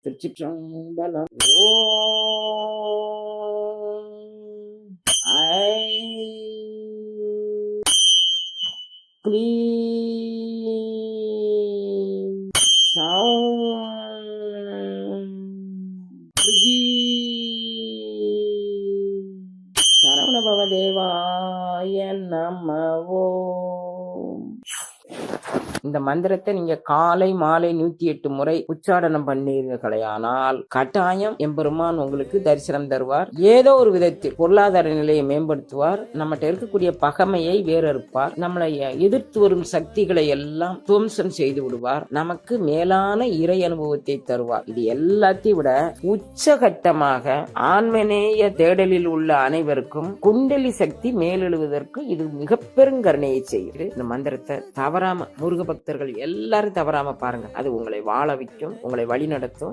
திருச்சிற்றம்பலம். ஓம் ஐ க்ளீம் சௌம் ப்ரீ சரவணபவ தேவாய நம ஓம். இந்த மந்திரத்தை நீங்க காலை மாலை 108 முறை உச்சாடனம் பண்ணீர்களானால் கட்டாயம் எம்பெருமான் உங்களுக்கு தரிசனம் தருவார். ஏதோ ஒரு விதத்தில் பொருளாதார நிலையை மேம்படுத்துவார். நம்மகிட்ட இருக்கக்கூடிய பகைமையை வேறறுப்பார். நம்மளை எதிர்த்து வரும் சக்திகளை எல்லாம் துவம்சம் செய்து விடுவார். நமக்கு மேலான இறை அனுபவத்தை தருவார். இது எல்லாத்தையும் விட உச்சகட்டமாக ஆன்மநேய தேடலில் உள்ள அனைவருக்கும் குண்டலி சக்தி மேலெழுவதற்கு இது மிக பெருங்கருணையை செய்கிறது. இந்த மந்திரத்தை தவறாம முருக பக்தர்கள் எல்லாரும் தவறாம பாருங்க. அது உங்களை வாழ வைக்கும், உங்களை வழி நடத்தும்.